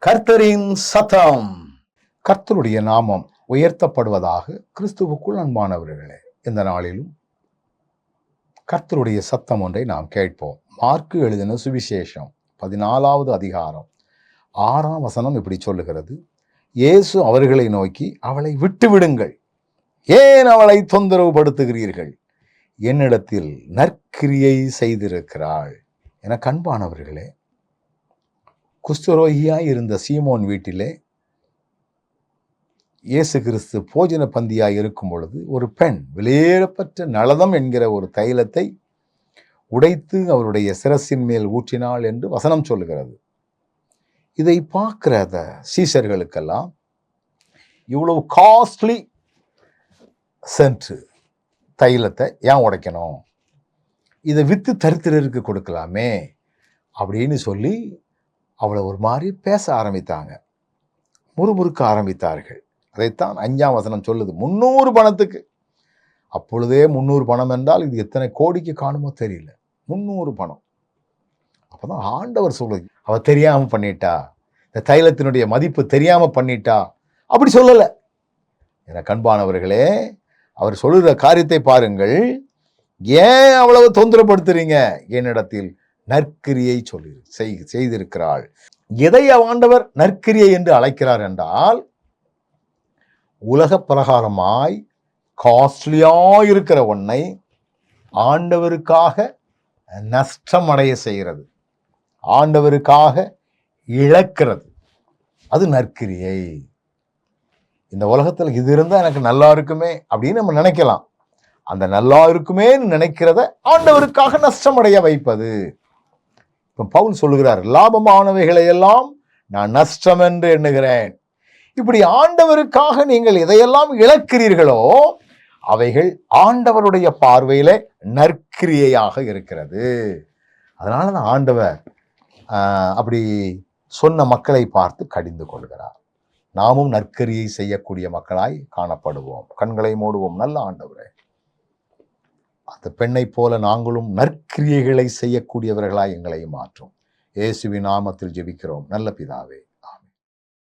கர்த்தரின் சத்தம். கர்த்தருடைய நாமம் உயர்த்தப்படுவதாக. கிறிஸ்துவுக்குள் அன்பானவர்களே, இந்த நாளிலும் கர்த்தருடைய சத்தம் ஒன்றை நாம் கேட்போம். மார்க்கு எழுதின சுவிசேஷம் 14வது அதிகாரம் 6ஆம் வசனம் இப்படி சொல்லுகிறது. இயேசு அவர்களை நோக்கி, அவளை விட்டுவிடுங்கள், ஏன் அவளை தொந்தரவு படுத்துகிறீர்கள்? என்னிடத்தில் நற்கிரியை செய்திருக்கிறாள். என அன்பானவர்களே, குஷ்டரோகியாய் இருந்த சீமோன் வீட்டிலே இயேசு கிறிஸ்து போஜன பந்தியாய் இருக்கும் பொழுது ஒரு பெண் விலையேறப்பட்ட நளதம் என்கிற ஒரு தைலத்தை உடைத்து அவருடைய சிரசின் மேல் ஊற்றினாள் என்று வசனம் சொல்லுகிறது. இதை பார்க்கிற சீஷர்களுக்கெல்லாம் இவ்வளவு காஸ்ட்லி சென்ட் தைலத்தை ஏன் உடைக்கணும், இதை வித்து தரித்திரருக்கு கொடுக்கலாமே அப்படின்னு சொல்லி அவளை ஒரு மாதிரி பேச ஆரம்பித்தாங்க, முறுமுறுக்க ஆரம்பித்தார்கள். அதைத்தான் 5ஆம் வசனம் சொல்லுது, 300 பணத்துக்கு. அப்பொழுதே 300 பணம் என்றால் இது எத்தனை கோடிக்கு காணுமோ தெரியல. 300 பணம். அப்பதான் ஆண்டவர் சொல்லுது, அவ தெரியாம பண்ணிட்டா, இந்த தைலத்தினுடைய மதிப்பு தெரியாம பண்ணிட்டா. அப்படி சொல்லல. எனக்கு அன்பானவர்களே, அவர் சொல்லுற காரியத்தை பாருங்கள். ஏன் அவ்வளவு தொந்தரப்படுத்துறீங்க? என்னிடத்தில் நற்கிரியை செய்திருக்கிறாள். எதை ஆண்டவர் நற்கிரியை என்று அழைக்கிறார் என்றால், உலக பிரகாரமாய் காஸ்ட்லியாய் இருக்கிற ஒன்னை ஆண்டவருக்காக நஷ்டமடைய செய்கிறது, ஆண்டவருக்காக இழக்கிறது, அது நற்கிரியை. இந்த உலகத்தில் இது இருந்தால் எனக்கு நல்லா இருக்குமே அப்படின்னு நம்ம நினைக்கலாம். அந்த நல்லா இருக்குமேன்னு நினைக்கிறத ஆண்டவருக்காக நஷ்டமடைய வைப்பது. இப்போ பவுல் சொல்லுகிறார், லாபமானவைகளை எல்லாம் நான் நஷ்டம் என்று எண்ணுகிறேன். இப்படி ஆண்டவருக்காக நீங்கள் எதையெல்லாம் இழக்கிறீர்களோ அவைகள் ஆண்டவருடைய பார்வையிலே நற்கிரியையாக இருக்கிறது. அதனால தான் ஆண்டவர் அப்படி சொன்ன மக்களை பார்த்து கடிந்து கொள்கிறார். நாமும் நற்கிரியை செய்யக்கூடிய மக்களாய் காணப்படுவோம். கண்களை மூடுவோம். நல்ல ஆண்டவரே, அந்த பெண்ணை போல நாங்களும் நற்கிரியைகளை செய்யக்கூடியவர்களாய் எங்களை மாற்றும். இயேசுவின் நாமத்தில் ஜெபிக்கிறோம் நல்ல பிதாவே.